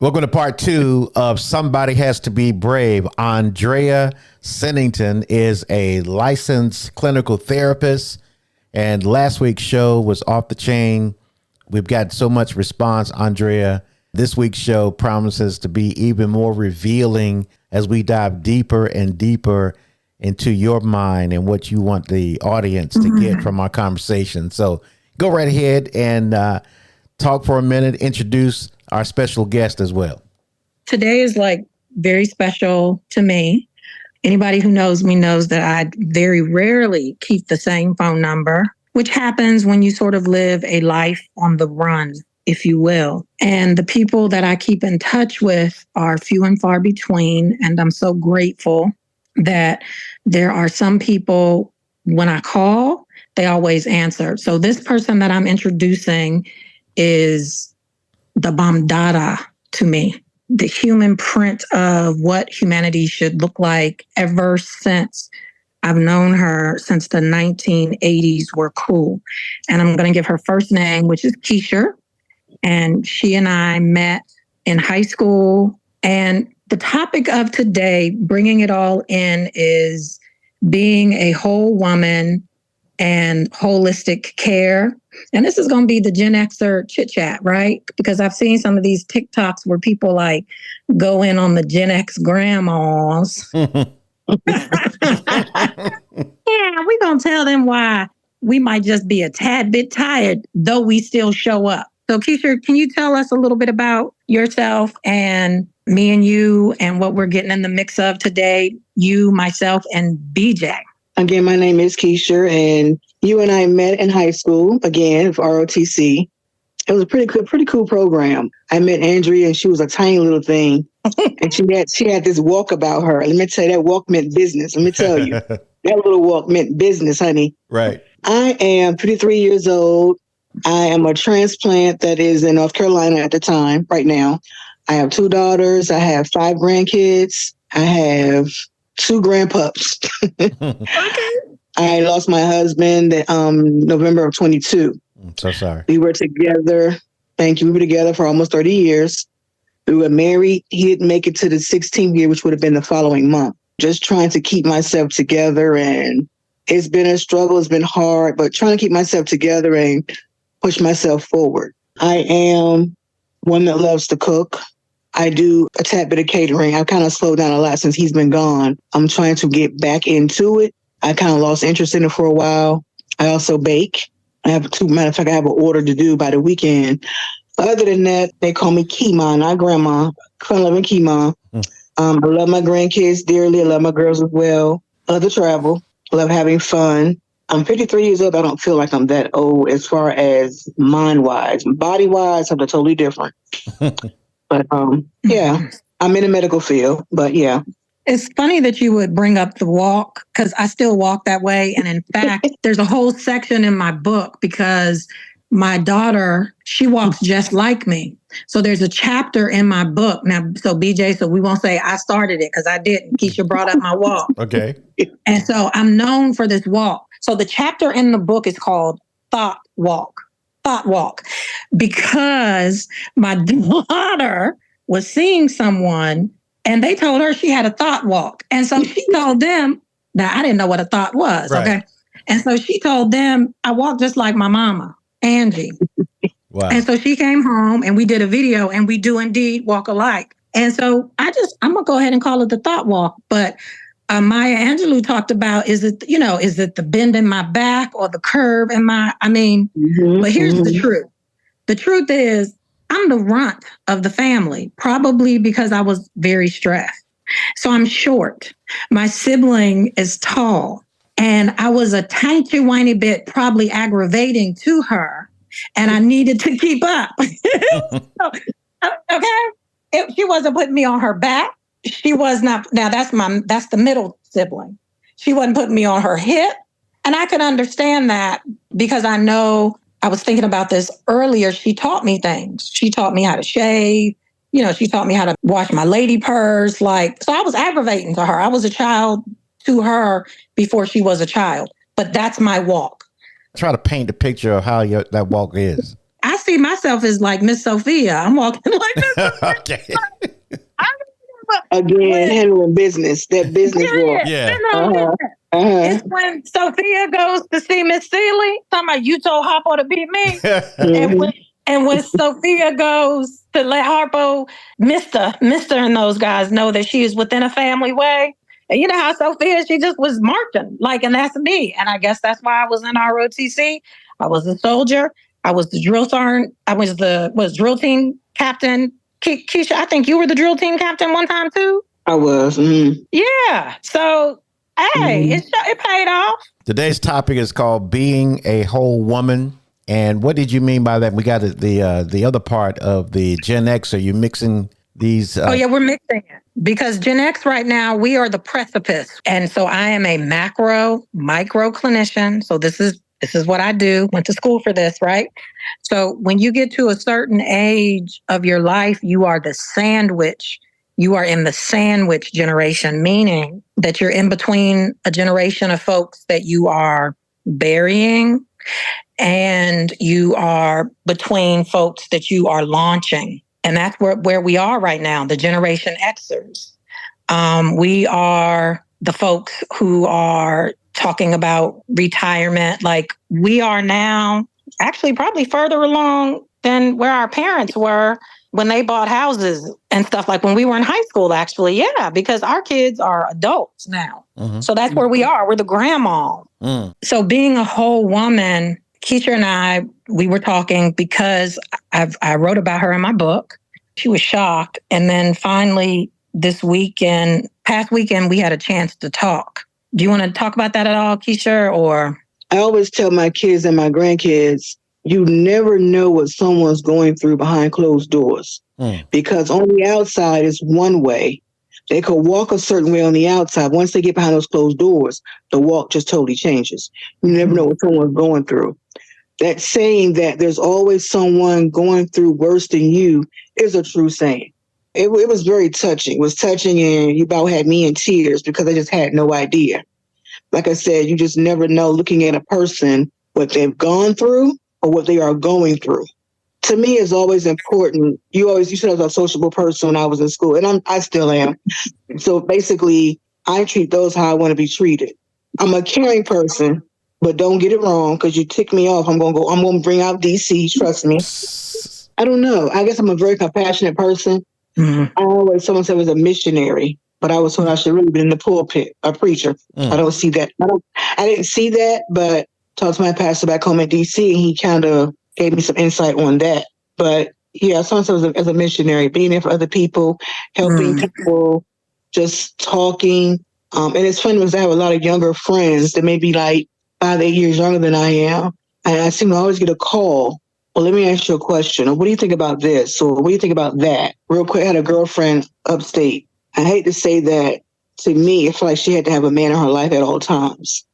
Welcome to part 2 of Somebody Has to Be Brave. Andrea Sennington is a licensed clinical therapist, and last week's show was off the chain. We've got so much response, Andrea. This week's show promises to be even more revealing as we dive deeper and deeper into your mind and what you want the audience to get from our conversation. So go right ahead and talk for a minute, introduce our special guest as well. Today is like very special to me. Anybody who knows me knows that I very rarely keep the same phone number, which happens when you sort of live a life on the run, if you will. And the people that I keep in touch with are few and far between. And I'm so grateful that there are some people, when I call, they always answer. So this person that I'm introducing is the Bamdada to me, the human print of what humanity should look like ever since I've known her since the 1980s were cool. And I'm going to give her first name, which is Keisha. And she and I met in high school. And the topic of today, bringing it all in, is being a whole woman and holistic care. And this is going to be the Gen Xer chit chat, right? Because I've seen some of these TikToks where people like go in on the Gen X grandmas. Yeah, we're going to tell them why we might just be a tad bit tired, though we still show up. So Keisha, can you tell us a little bit about yourself and me and you and what we're getting in the mix of today, you, myself, and BJ? Again, my name is Keisha, and you and I met in high school, again, for ROTC. It was a pretty cool program. I met Andrea, and she was a tiny little thing. And she had this walk about her. Let me tell you, that walk meant business. Let me tell you, that little walk meant business, honey. Right. I am 53 years old. I am a transplant that is in North Carolina at the time, right now. I have 2 daughters. I have 5 grandkids. I have 2 grandpups. Okay. I lost my husband November of 22. I'm so sorry. We were together. Thank you. We were together for almost 30 years. We were married. He didn't make it to the 16th year, which would have been the following month. Just trying to keep myself together. And it's been a struggle. It's been hard, but trying to keep myself together and push myself forward. I am one that loves to cook. I do a tad bit of catering. I've kind of slowed down a lot since he's been gone. I'm trying to get back into it. I kind of lost interest in it for a while. I also bake. I have matter of fact, I have an order to do by the weekend. Other than that, they call me Kima, not Grandma. Fun-loving Kima. I love my grandkids dearly. I love my girls as well. I love to travel. I love having fun. I'm 53 years old. I don't feel like I'm that old as far as mind-wise. Body-wise, I'm totally different. But yeah, I'm in the medical field, but yeah. It's funny that you would bring up the walk because I still walk that way. And in fact, there's a whole section in my book because my daughter, she walks just like me. So there's a chapter in my book. Now, so BJ, so we won't say I started it because I didn't. Keisha brought up my walk. Okay. And so I'm known for this walk. So the chapter in the book is called Thought Walk, because my daughter was seeing someone and they told her she had a thought walk. And so she told them, now I didn't know what a thought was, right. Okay? And so she told them, I walk just like my mama, Angie. Wow. And so she came home and we did a video and we do indeed walk alike. And so I'm going to go ahead and call it the thought walk. But Maya Angelou talked about, is it the bend in my back or the curve in my, but here's the truth. The truth is I'm the runt of the family, probably because I was very stressed. So I'm short. My sibling is tall and I was a tiny whiny bit, probably aggravating to her. And I needed to keep up. Okay. She wasn't putting me on her back. She was not. Now that's the middle sibling. She wasn't putting me on her hip. And I could understand that because I know I was thinking about this earlier. She taught me things. She taught me how to shave. She taught me how to wash my lady purse. So I was aggravating to her. I was a child to her before she was a child. But that's my walk. Try to paint the picture of how that walk is. I see myself as like Miss Sophia. I'm walking like Miss Okay. Again, handling business, that business walk. Yeah. It's when Sophia goes to see Miss Seeley, talking about you told Harpo to beat me. And when Sophia goes to let Harpo, Mr. and those guys know that she is within a family way. And you know how Sophia, she just was marching, like, and that's me. And I guess that's why I was in ROTC. I was a soldier. I was the drill sergeant. I was drill team captain. Keisha, I think you were the drill team captain one time too. I was. Yeah. So, hey, it paid off. Today's topic is called being a whole woman. And what did you mean by that? We got the other part of the Gen X. Are you mixing these? Oh, yeah, we're mixing it. Because Gen X right now, we are the precipice. And so I am a micro clinician. So this is what I do. Went to school for this, right? So when you get to a certain age of your life, you are the sandwich. You are in the sandwich generation, meaning that you're in between a generation of folks that you are burying, and you are between folks that you are launching. And that's where we are right now, the Generation Xers. We are the folks who are talking about retirement. Like, we are now actually probably further along than where our parents were when they bought houses and stuff, like when we were in high school, actually. Yeah, because our kids are adults now. So that's where we are. We're the GrandMAW. So being a whole woman, Keisha and I, we were talking because I wrote about her in my book. She was shocked. And then finally past weekend, we had a chance to talk. Do you want to talk about that at all, Keisha, or? I always tell my kids and my grandkids, you never know what someone's going through behind closed doors. Because on the outside is one way. They could walk a certain way on the outside. Once they get behind those closed doors, the walk just totally changes. You never know what someone's going through. That saying that there's always someone going through worse than you is a true saying. It was very touching. It was touching, and you about had me in tears because I just had no idea. Like I said, you just never know, looking at a person, what they've gone through or what they are going through. To me, it's always important. You said I was a sociable person when I was in school, and I still am. So basically, I treat those how I want to be treated. I'm a caring person, but don't get it wrong, because you tick me off. I'm gonna bring out DC. Trust me. I don't know. I guess I'm a very compassionate person. Someone said I was a missionary, but I was told I should really be in the pulpit, a preacher. I don't see that. I didn't see that, but talked to my pastor back home at DC, and he kind of gave me some insight on that. But yeah, someone said as a missionary, being there for other people, helping people, just talking. And it's funny because I have a lot of younger friends that may be like 5, 8 years younger than I am. And I seem to always get a call. Well, let me ask you a question. Or what do you think about this? Or what do you think about that? Real quick, I had a girlfriend upstate. I hate to say that. To me, it felt like she had to have a man in her life at all times.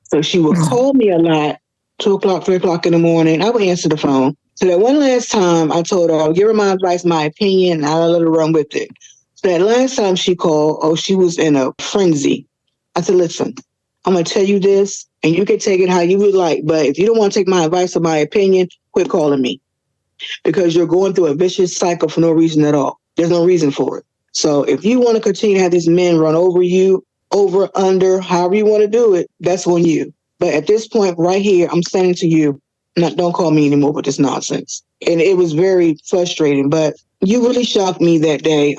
So she would call me a lot, 2 o'clock, 3 o'clock in the morning. I would answer the phone. So that one last time I told her I would give her my advice, my opinion, and I'll let her run with it. So that last time she called, she was in a frenzy. I said, listen, I'm going to tell you this, and you can take it how you would like. But if you don't want to take my advice or my opinion, quit calling me, because you're going through a vicious cycle for no reason at all. There's no reason for it. So if you want to continue to have these men run over you, over, under, however you want to do it, that's on you. But at this point right here, I'm saying to you, don't call me anymore with this nonsense. And it was very frustrating, but you really shocked me that day.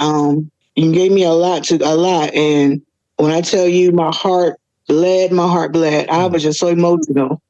You gave me a lot. And when I tell you my heart bled, I was just so emotional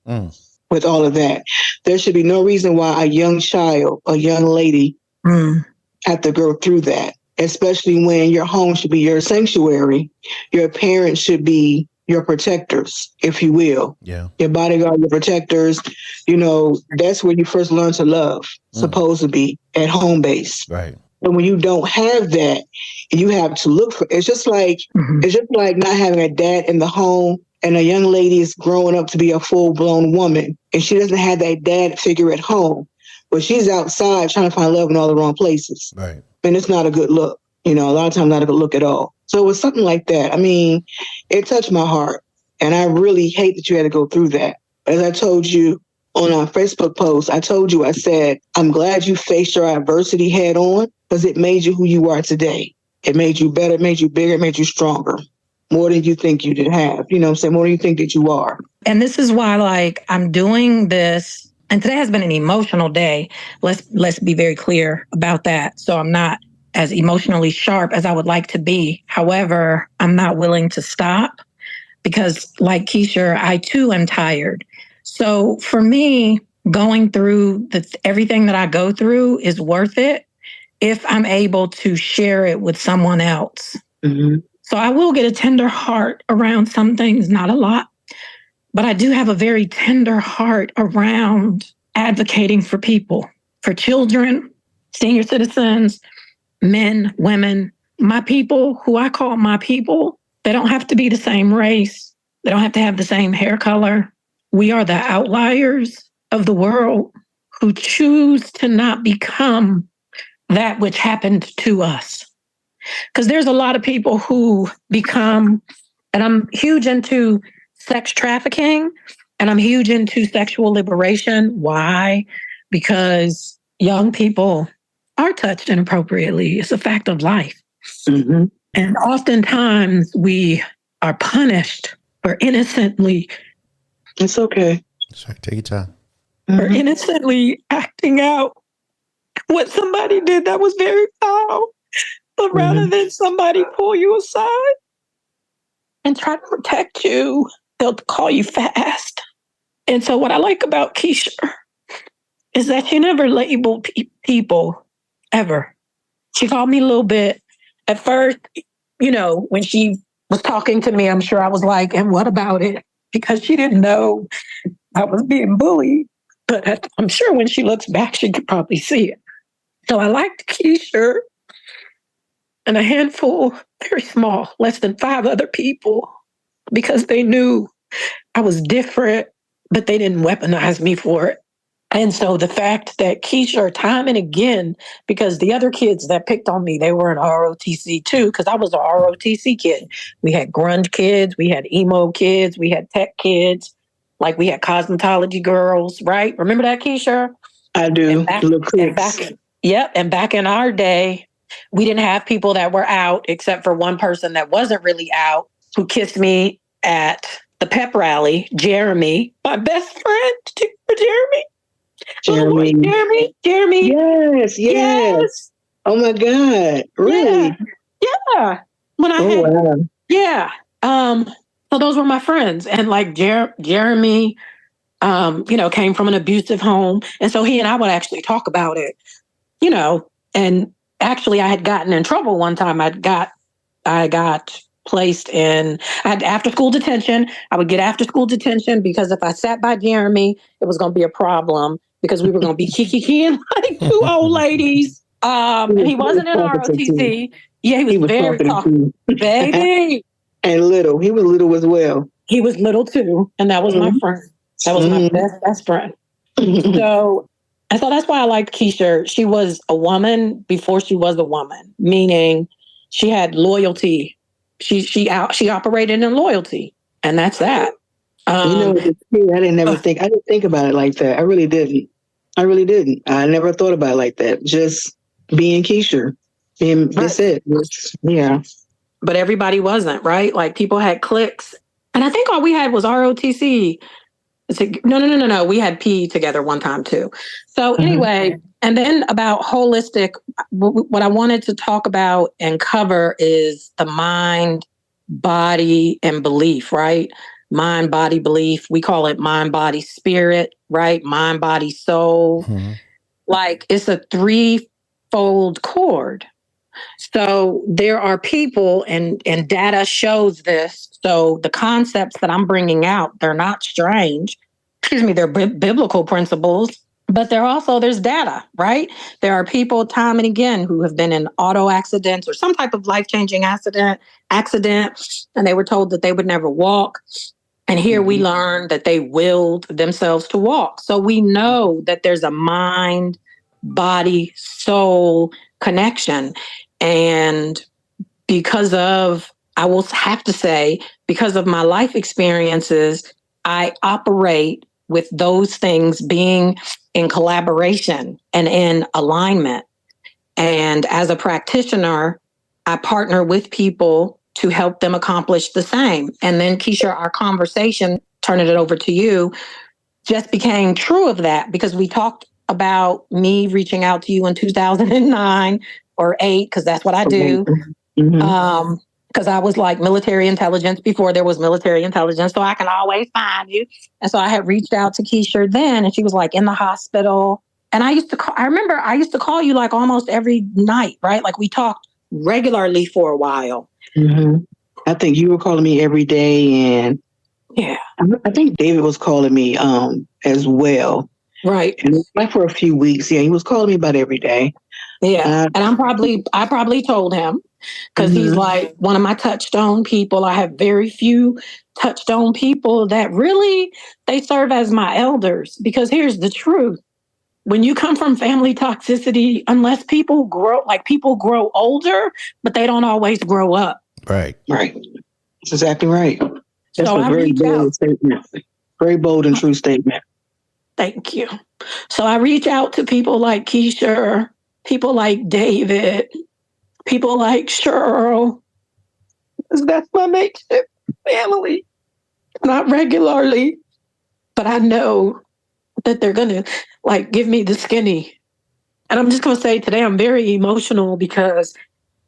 with all of that. There should be no reason why a young child, a young lady have to go through that, especially when your home should be your sanctuary. Your parents should be your protectors, if you will. Yeah. Your bodyguard, your protectors. That's where you first learn to love, supposed to be at home base. Right. And when you don't have that, you have to look for, it's just like not having a dad in the home, and a young lady is growing up to be a full-blown woman, and she doesn't have that dad figure at home, but she's outside trying to find love in all the wrong places. Right. And it's not a good look. A lot of times not a good look at all. So it was something like that. I mean, it touched my heart, and I really hate that you had to go through that. As I told you, on our Facebook post, I told you, I said, I'm glad you faced your adversity head on because it made you who you are today. It made you better, it made you bigger, it made you stronger. More than you think you did have. You know what I'm saying? More than you think that you are. And this is why, like, I'm doing this. And today has been an emotional day. Let's be very clear about that. So I'm not as emotionally sharp as I would like to be. However, I'm not willing to stop because, like Keisha, I too am tired. So for me, going through everything that I go through is worth it if I'm able to share it with someone else. Mm-hmm. So I will get a tender heart around some things, not a lot, but I do have a very tender heart around advocating for people, for children, senior citizens, men, women, my people, who I call my people. They don't have to be the same race. They don't have to have the same hair color. We are the outliers of the world who choose to not become that which happened to us. Because there's a lot of people who become, and I'm huge into sex trafficking and I'm huge into sexual liberation. Why? Because young people are touched inappropriately. It's a fact of life. Mm-hmm. And oftentimes we are punished for innocently. It's okay. Sorry, take your time. For innocently acting out what somebody did that was very foul. But rather than somebody pull you aside and try to protect you, they'll call you fast. And so what I like about Keisha is that she never labeled people ever. She called me a little bit. At first, you know, when she was talking to me, I'm sure I was like, and what about it? Because she didn't know I was being bullied. But I'm sure when she looks back, she could probably see it. So I liked Keisha and a handful, very small, less than 5 other people, because they knew I was different, but they didn't weaponize me for it. And so the fact that Keisha, time and again, because the other kids that picked on me, they were in ROTC too, because I was a ROTC kid. We had grunge kids, we had emo kids, we had tech kids, like we had cosmetology girls, right? Remember that, Keisha? I do. And back in our day, we didn't have people that were out except for one person that wasn't really out who kissed me at the pep rally, Jeremy, my best friend. Jeremy. Jeremy. Yes. Oh my God. Really? Yeah. Yeah. So those were my friends. And like Jeremy, came from an abusive home. And so he and I would actually talk about it, and actually I had gotten in trouble one time. I got placed in, I had after school detention. I would get after school detention because if I sat by Jeremy, it was going to be a problem because we were going to be kikiing like 2 old ladies. And he wasn't in ROTC. Yeah, he was very talkative, baby. And little. He was little as well. He was little too. And that was my friend. That was my best friend. So that's why I liked Keisha. She was a woman before she was a woman, meaning she had loyalty. She operated in loyalty, and that's that. I didn't think about it like that. I really didn't. I never thought about it like that. Just being Keisha. That's it. Yeah. But everybody wasn't, right? Like people had cliques. And I think all we had was ROTC. No. We had PE together one time too. So anyway, and then about holistic, what I wanted to talk about and cover is the mind, body, and belief, right? Mind, body, belief. We call it mind, body, spirit, right? Mind, body, soul. Like it's a 3-fold cord. So there are people, and data shows this. So the concepts that I'm bringing out, they're not strange. They're biblical principles, but there's data, right? There are people time and again who have been in auto accidents or some type of life-changing accident, and they were told that they would never walk. And here we learn that they willed themselves to walk. So we know that there's a mind, body, soul connection. And because of my life experiences, I operate with those things being in collaboration and in alignment. And as a practitioner, I partner with people to help them accomplish the same. And then, Keisha, our conversation, turning it over to you, just became true of that because we talked about me reaching out to you in 2009 or 8, because that's what I do. Mm-hmm. Because I was like military intelligence before there was military intelligence, so I can always find you. And so I had reached out to Keisha then, and she was like in the hospital. And I remember I used to call you like almost every night, right? Like we talked regularly for a while. Mm-hmm. I think you were calling me every day, and yeah, I think David was calling me as well. Right. And like for a few weeks, he was calling me about every day. Yeah. And I probably told him because he's like one of my touchstone people. I have very few touchstone people that really, they serve as my elders, because here's the truth. When you come from family toxicity, unless people grow older, but they don't always grow up. Right. Right. That's exactly right. That's So a very bold statement. Very bold and true statement. Thank you. So I reach out to people like Keisha, people like David, people like Cheryl, because that's my makeshift family. Not regularly, but I know that they're going to like give me the skinny. And I'm just going to say today I'm very emotional because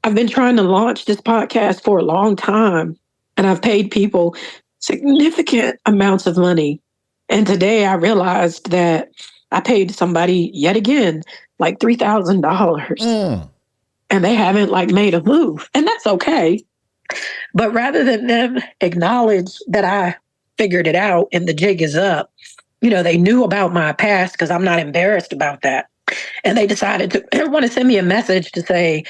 I've been trying to launch this podcast for a long time, and I've paid people significant amounts of money. And today I realized that I paid somebody yet again like $3,000 and they haven't like made a move. And that's okay. But rather than them acknowledge that I figured it out and the jig is up, they knew about my past because I'm not embarrassed about that. And they decided to want to send me a message to say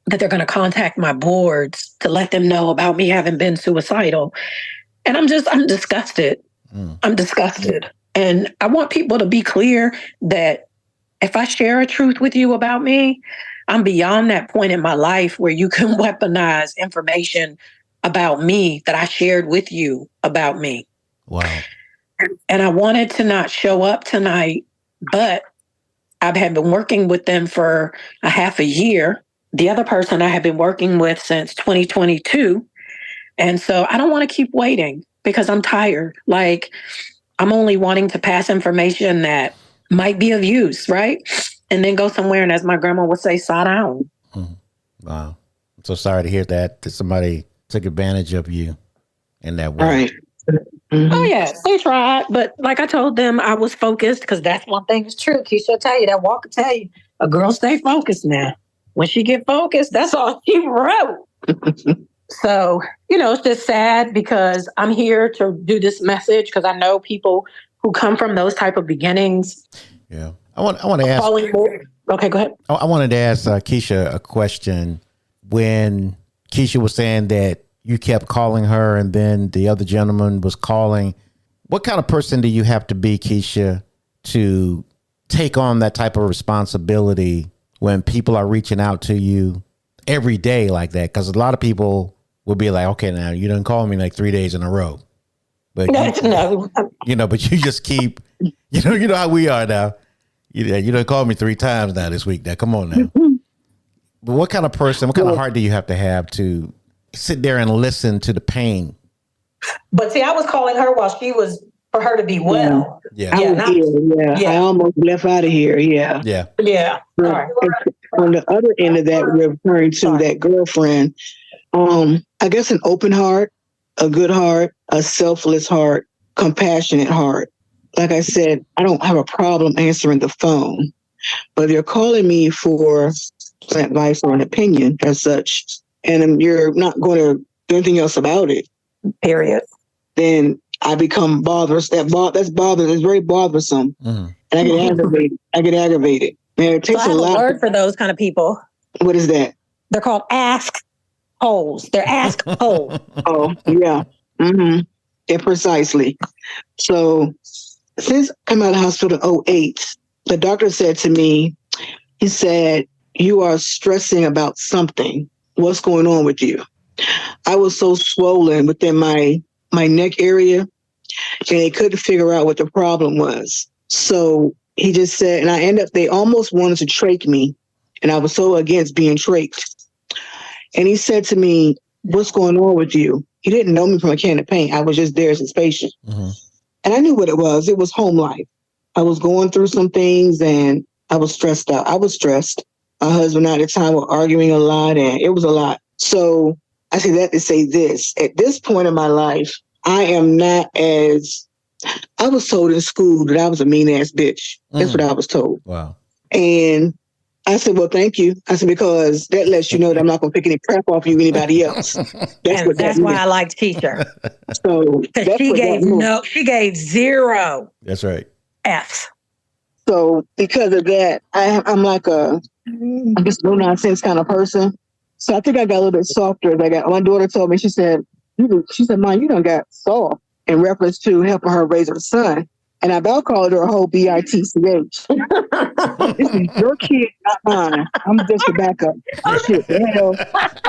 that they're going to contact my boards to let them know about me having been suicidal. And I'm disgusted. I'm disgusted. And I want people to be clear that if I share a truth with you about me, I'm beyond that point in my life where you can weaponize information about me that I shared with you about me. Wow. And I wanted to not show up tonight, but I've been working with them for a half a year. The other person I have been working with since 2022. And so I don't want to keep waiting because I'm tired. Like, I'm only wanting to pass information that might be of use, right? And then go somewhere and, as my grandma would say, sit down. Wow. I'm so sorry to hear that somebody took advantage of you in that way. Right. Oh, yeah, they tried. But like I told them, I was focused because that's one thing is true. Keisha will tell you, that walk will tell you, a girl stay focused now. When she get focused, that's all she wrote. So, it's just sad because I'm here to do this message because I know people who come from those type of beginnings. Yeah. I want to ask. Okay, go ahead. I wanted to ask Keisha a question. When Keisha was saying that you kept calling her and then the other gentleman was calling, what kind of person do you have to be, Keisha, to take on that type of responsibility when people are reaching out to you every day like that? Because a lot of people will be like, okay, now you didn't call me like 3 days in a row, but but you just keep, you know how we are now. You done called me 3 times now this week. Now, come on now. But what kind of person, what kind of heart do you have to sit there and listen to the pain? But see, I was calling her while she was, for her to be well. Yeah. I almost left out of here. Yeah. Yeah. Yeah. Right. On the other end of that, we're referring to that girlfriend. I guess an open heart, a good heart, a selfless heart, compassionate heart. Like I said, I don't have a problem answering the phone, but if you're calling me for advice or an opinion as such, and you're not going to do anything else about it, period, then I become bothersome. That's bothersome. It's very bothersome. And I get aggravated. Man, it takes so I have a lot. word for those kind of people. What is that? They're called ask holes. They're ask holes. Oh, yeah. Yeah, precisely. So since I came out of the hospital in 2008, the doctor said to me, he said, "You are stressing about something. What's going on with you?" I was so swollen within my neck area. and they couldn't figure out what the problem was. So he just said, and they almost wanted to trach me, and I was so against being trached. And he said to me, "What's going on with you?" He didn't know me from a can of paint. I was just there as his patient. Mm-hmm. And I knew what it was. It was home life. I was going through some things and I was stressed out. I was stressed. My husband at the time were arguing a lot, and it was a lot. So I say that to say this. At this point in my life, I am not as... I was told in school that I was a mean-ass bitch. That's what I was told. Wow. And I said, well, thank you. I said, because that lets you know that I'm not going to pick any crap off you or anybody else. That's why I liked Keisha. So she gave 0. That's right. F's. So because of that, I'm like I'm just no nonsense kind of person. So I think I got a little bit softer. My daughter told me, she said, Mom, you done got soft, in reference to helping her raise her son. And I about called her a whole bitch. This is your kid, not mine. I'm just the backup. Shit, the hell,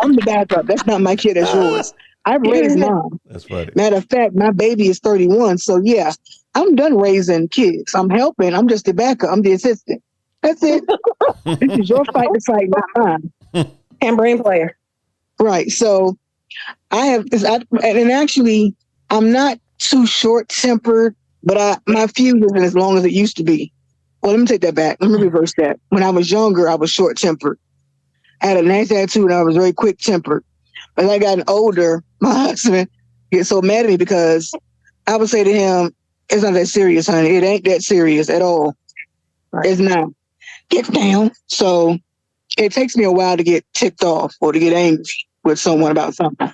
I'm the backup. That's not my kid, that's yours. I've raised mine. That's funny. Matter of fact, my baby is 31. So yeah, I'm done raising kids. I'm helping. I'm just the backup. I'm the assistant. That's it. This is your fight to fight, not mine. And brain player. Right. So actually, I'm not too short-tempered, but my fuse isn't as long as it used to be. Well, let me take that back. Let me reverse that. When I was younger, I was short-tempered. I had a nice attitude and I was very quick-tempered. As I got older, my husband gets so mad at me because I would say to him, it's not that serious, honey. It ain't that serious at all. Right. It's not. Get down. So it takes me a while to get ticked off or to get angry with someone about something.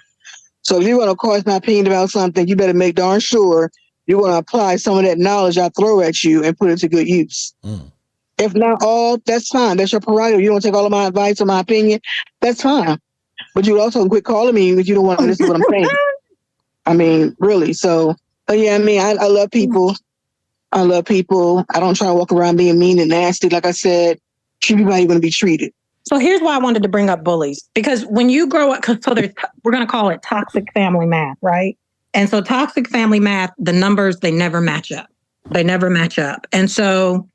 So if you want to cause my opinion about something, you better make darn sure you want to apply some of that knowledge I throw at you and put it to good use. If not all, that's fine. That's your prerogative. You don't take all of my advice or my opinion. That's fine. But you also quit calling me if you don't want to listen to what I'm saying. I mean, really. So, yeah, I mean, I love people. I love people. I don't try to walk around being mean and nasty. Like I said, treat people how you're going to be treated. So here's why I wanted to bring up bullies. Because when you grow up, we're going to call it toxic family math, right? And so toxic family math, the numbers, they never match up. They never match up. And so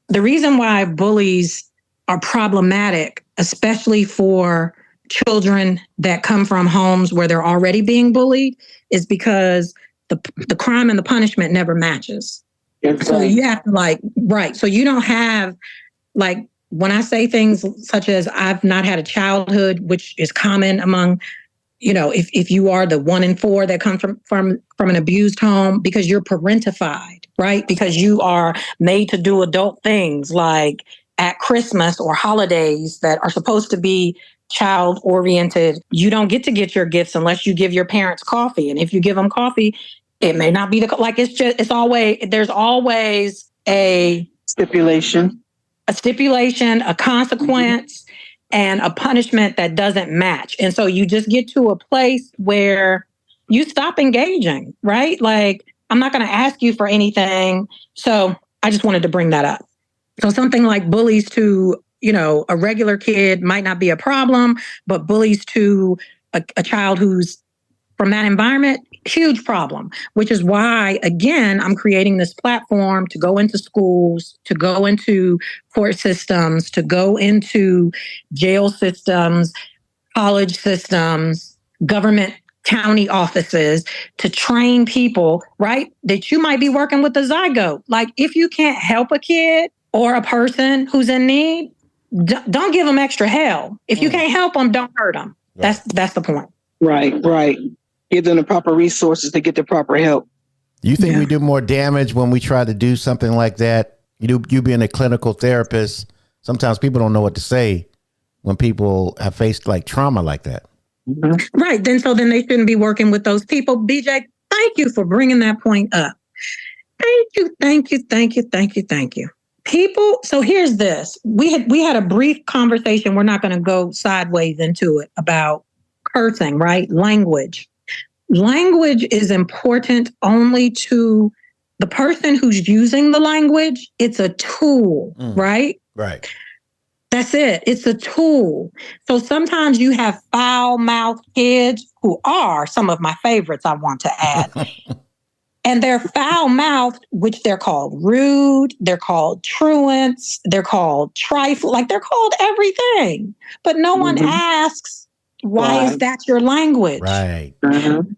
the reason why bullies are problematic, especially for children that come from homes where they're already being bullied, is because the crime and the punishment never matches. So you have to So you don't have when I say things such as I've not had a childhood, which is common among, if you are the 1 in 4 that comes from an abused home, because you're parentified, right? Because you are made to do adult things like at Christmas or holidays that are supposed to be child oriented. You don't get to get your gifts unless you give your parents coffee. And if you give them coffee, it may not be there's always a stipulation, a consequence, and a punishment that doesn't match. And so you just get to a place where you stop engaging, right? Like, I'm not going to ask you for anything. So I just wanted to bring that up. So something like bullies to, a regular kid might not be a problem, but bullies to a child who's from that environment, huge problem, which is why, again, I'm creating this platform to go into schools, to go into court systems, to go into jail systems, college systems, government county offices, to train people, right? That you might be working with a zygote. Like, if you can't help a kid or a person who's in need, don't give them extra hell. If you can't help them, don't hurt them. Right. That's the point. Right. Give them the proper resources to get the proper help. You think we do more damage when we try to do something like that? You being a clinical therapist, sometimes people don't know what to say when people have faced like trauma like that. Mm-hmm. Right. Then they shouldn't be working with those people. BJ, thank you for bringing that point up. Thank you. People. So here's this. We had a brief conversation. We're not going to go sideways into it about cursing, right? Language is important only to the person who's using the language. It's a tool, right? Right. That's it. It's a tool. So sometimes you have foul-mouthed kids who are some of my favorites, I want to add. And they're foul mouthed, which they're called rude, they're called truants, they're called trifle, like they're called everything. But no one asks, why is that your language? Right.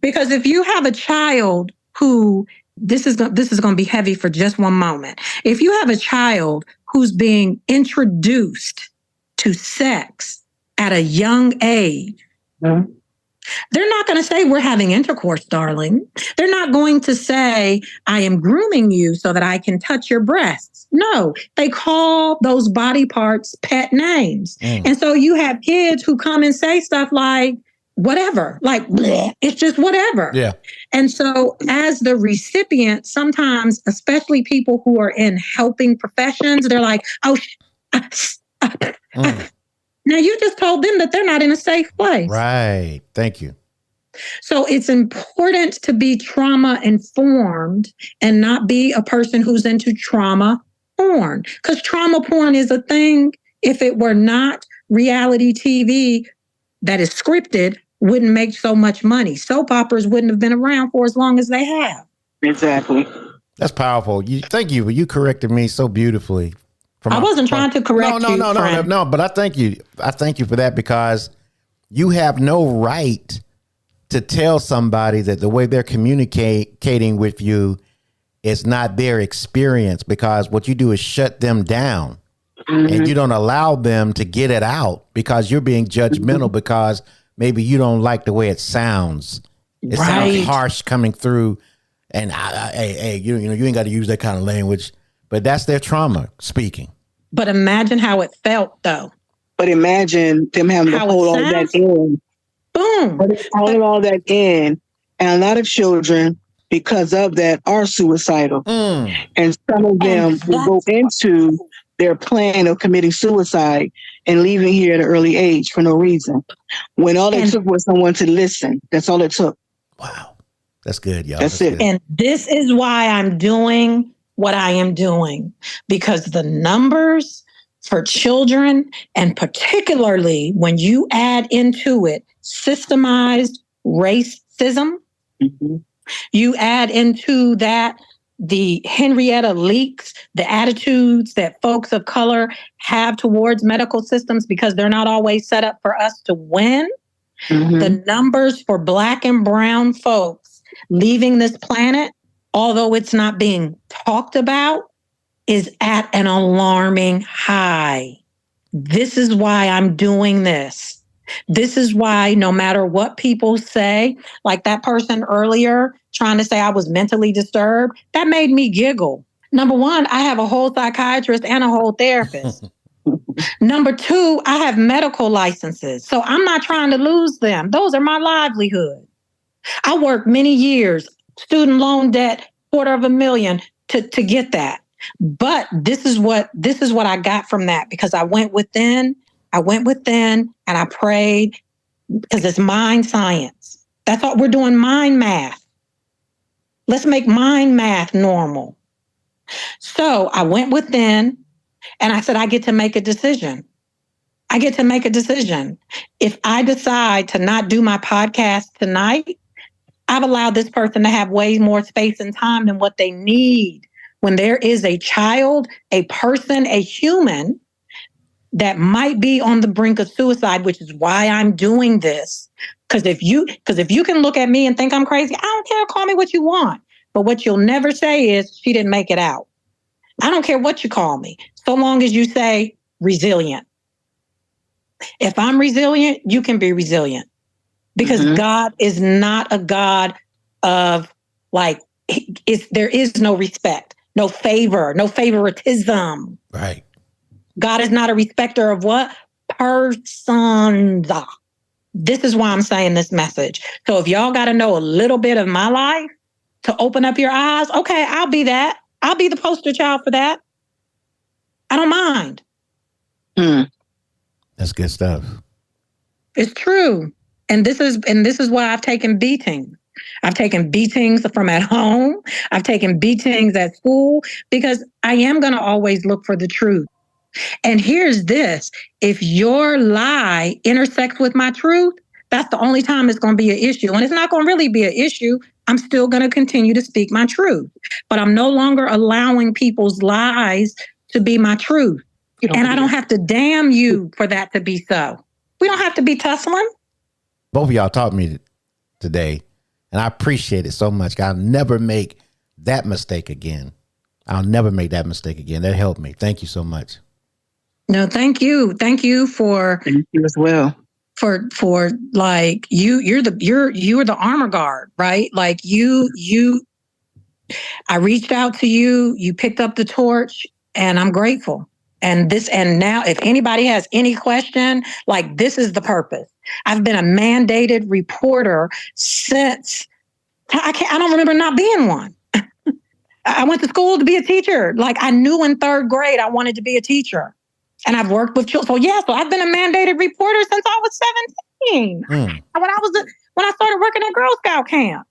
Because if you have a child who, this is going to be heavy for just one moment. If you have a child who's being introduced to sex at a young age, they're not going to say, we're having intercourse, darling. They're not going to say, I am grooming you so that I can touch your breasts. No, they call those body parts pet names. And so you have kids who come and say stuff like, whatever, like, bleh, it's just whatever. Yeah. And so as the recipient, sometimes, especially people who are in helping professions, they're like, oh, now you just told them that they're not in a safe place. Right. Thank you. So it's important to be trauma informed and not be a person who's into trauma porn. Because trauma porn is a thing. If it were not, reality TV that is scripted wouldn't make so much money. Soap operas wouldn't have been around for as long as they have. Exactly. That's powerful. Thank you. You corrected me so beautifully. I wasn't trying to correct you. No, but I thank you. I thank you for that, because you have no right to tell somebody that the way they're communicating with you is not their experience, because what you do is shut them down and you don't allow them to get it out because you're being judgmental because maybe you don't like the way it sounds. It sounds harsh coming through, and hey, you ain't got to use that kind of language, but that's their trauma speaking. But imagine how it felt, though. But imagine them having to hold all that in. Boom. Holding all that in. And a lot of children, because of that, are suicidal. And some of them will go into their plan of committing suicide and leaving here at an early age for no reason. When all it took was someone to listen. That's all it took. Wow. That's good, y'all. That's it. Good. And this is why I'm doing what I am doing, because the numbers for children, and particularly when you add into it systemized racism, you add into that the Henrietta Leaks, the attitudes that folks of color have towards medical systems because they're not always set up for us to win. The numbers for Black and brown folks leaving this planet, although it's not being talked about, is at an alarming high. This is why I'm doing this. This is why no matter what people say, like that person earlier trying to say I was mentally disturbed, that made me giggle. Number one, I have a whole psychiatrist and a whole therapist. Number two, I have medical licenses, so I'm not trying to lose them. Those are my livelihood. I worked many years, student loan debt, $250,000 to get that. But this is what I got from that, because I went within and I prayed, because it's mind science. That's all we're doing, mind math. Let's make mind math normal. So I went within and I said, I get to make a decision. I get to make a decision. If I decide to not do my podcast tonight, I've allowed this person to have way more space and time than what they need. When there is a child, a person, a human that might be on the brink of suicide, which is why I'm doing this. Because if you can look at me and think I'm crazy, I don't care, call me what you want. But what you'll never say is she didn't make it out. I don't care what you call me, so long as you say resilient. If I'm resilient, you can be resilient. Because God is not a God of there is no respect, no favor, no favoritism. Right. God is not a respecter of what? Persons. This is why I'm saying this message. So if y'all got to know a little bit of my life to open up your eyes, okay, I'll be that. I'll be the poster child for that. I don't mind. That's good stuff. It's true. And this is why I've taken beatings. I've taken beatings from at home. I've taken beatings at school, because I am going to always look for the truth. And here's this. If your lie intersects with my truth, That's the only time it's going to be an issue. And it's not going to really be an issue. I'm still going to continue to speak my truth. But I'm no longer allowing people's lies to be my truth. And I don't have to damn you for that to be so. We don't have to be tussling. Both of y'all taught me today, and I appreciate it so much. I'll never make that mistake again. I'll never make that mistake again. That helped me. Thank you so much. No, thank you. Thank you for. Thank you as well. For like you're the armor guard, right? Like I reached out to you, you picked up the torch, and I'm grateful. And now if anybody has any question, like, this is the purpose. I've been a mandated reporter since I don't remember not being one. I went to school to be a teacher. Like, I knew in third grade I wanted to be a teacher. And I've worked with children. So I've been a mandated reporter since I was 17. When I started working at Girl Scout camp.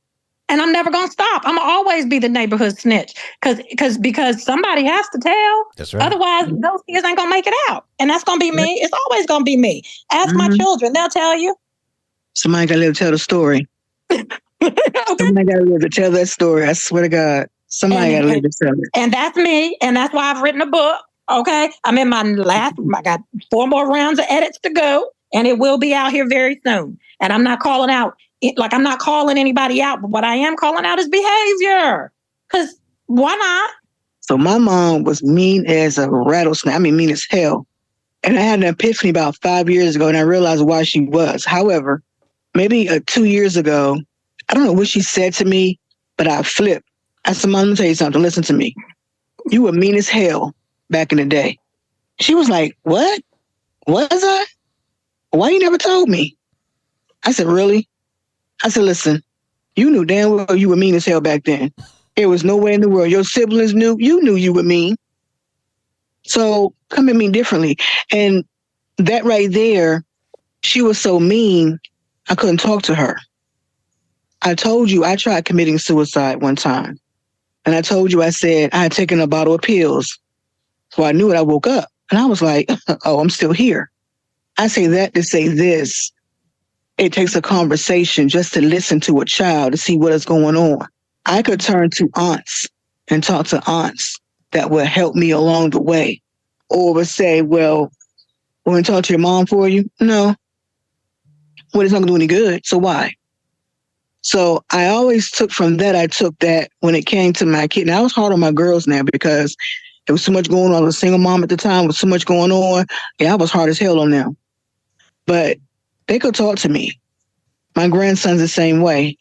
And I'm never gonna stop. I'm gonna always be the neighborhood snitch. Because somebody has to tell. That's right. Otherwise, those kids ain't gonna make it out. And that's gonna be me. It's always gonna be me. Ask my children, they'll tell you. Somebody gotta live to tell the story. Okay. Somebody gotta live to tell that story. I swear to God. Somebody gotta live to tell it. And that's me. And that's why I've written a book. Okay. I'm in I got 4 more rounds of edits to go, and it will be out here very soon. And I'm not calling out, I'm not calling anybody out, but what I am calling out is behavior. Because why not? So my mom was mean as a rattlesnake. I mean, mean as hell. And I had an epiphany about 5 years ago, and I realized why she was. However, maybe 2 years ago, I don't know what she said to me, but I flipped. I said, Mom, let me tell you something. Listen to me. You were mean as hell back in the day. She was like, what? Was I? Why you never told me? I said, really? I said, listen, you knew damn well you were mean as hell back then. There was no way in the world. Your siblings knew you were mean. So come at me differently. And that right there, she was so mean, I couldn't talk to her. I told you I tried committing suicide one time. And I told you, I said I had taken a bottle of pills. So I knew it. I woke up and I was like, oh, I'm still here. I say that to say this. It takes a conversation just to listen to a child to see what is going on. I could turn to aunts and talk to aunts that will help me along the way. Or would say, well, we're going to talk to your mom for you. No. Well, it's not going to do any good. So why? So I always took from that. I took that when it came to my kid. Now I was hard on my girls now because there was so much going on. I was a single mom at the time with so much going on. Yeah, I was hard as hell on them. But they could talk to me. My grandson's the same way.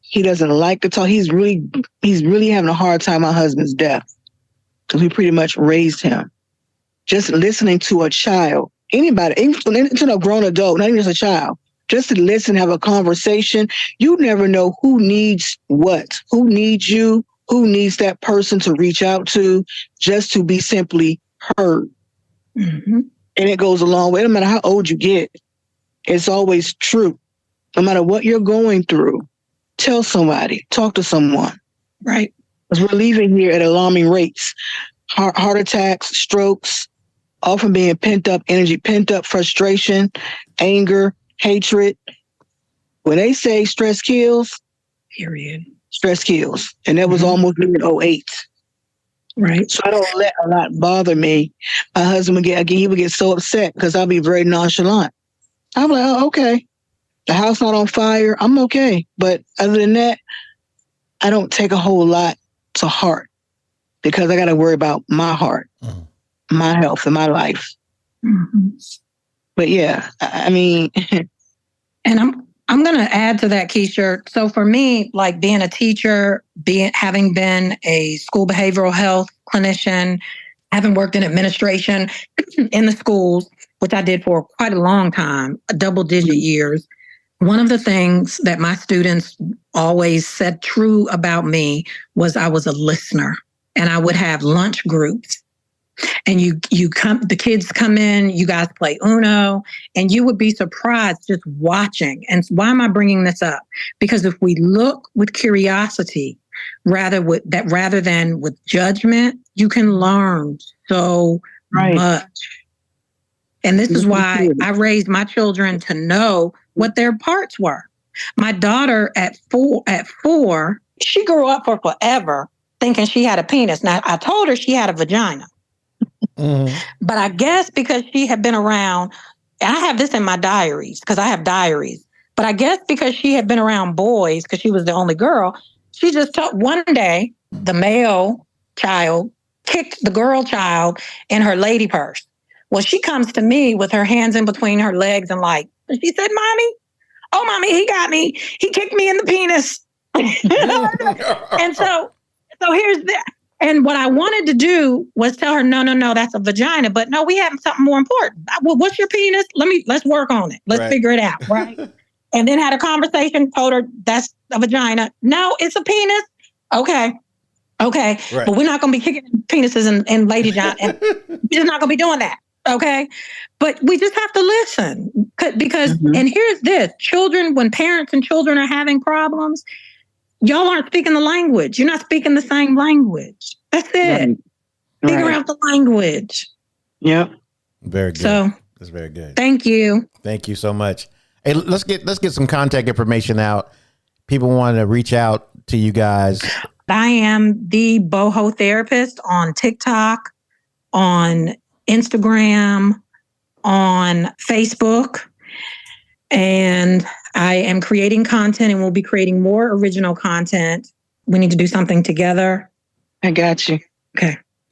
He doesn't like to talk. He's really having a hard time my husband's death because we pretty much raised him. Just listening to a child, anybody, even to a grown adult, not even just a child, just to listen, have a conversation. You never know who needs what, who needs you, who needs that person to reach out to just to be simply heard. Mm-hmm. And it goes a long way. No matter how old you get, it's always true. No matter what you're going through, tell somebody, talk to someone. Right. Because we're leaving here at alarming rates. Heart attacks, strokes, often being pent up energy, pent up frustration, anger, hatred. When they say stress kills, period. Stress kills. And that was almost in 2008. Right. So I don't let a lot bother me. My husband he would get so upset because I'll be very nonchalant. I'm like, oh, okay. The house not on fire. I'm okay. But other than that, I don't take a whole lot to heart because I got to worry about my heart, my health, and my life. Mm-hmm. But yeah, I mean. And I'm going to add to that, Keisha. So for me, like being a teacher, having been a school behavioral health clinician, having worked in administration in the schools, which I did for quite a long time, double-digit years, one of the things that my students always said true about me was I was a listener. And I would have lunch groups. And the kids come in, you guys play Uno, and you would be surprised just watching. And why am I bringing this up? Because if we look with curiosity, rather than with judgment, you can learn so much. And this is why I raised my children to know what their parts were. My daughter at four, she grew up for forever thinking she had a penis. Now, I told her she had a vagina. But I guess because she had been around, and I have this in my diaries because I have diaries, but I guess because she had been around boys because she was the only girl, she just took one day, the male child kicked the girl child in her lady purse. Well, she comes to me with her hands in between her legs and she said, Mommy, oh, Mommy, he got me. He kicked me in the penis. And so here's that. And what I wanted to do was tell her, no, that's a vagina. But no, we have something more important. Well, what's your penis? Let's work on it. Let's figure it out. Right. And then had a conversation, told her that's a vagina. No, it's a penis. Okay. Right. But we're not going to be kicking penises and lady John. And we're just not going to be doing that. Okay. But we just have to listen because, and here's this, children, when parents and children are having problems, y'all aren't speaking the language. You're not speaking the same language. That's it. Figure out the language. Yep. Very good. So that's very good. Thank you. Thank you so much. Hey, let's get some contact information out. People want to reach out to you guys. I am the boho therapist on TikTok, on Instagram, on Facebook, and I am creating content and we'll be creating more original content. We need to do something together. I got you. Okay.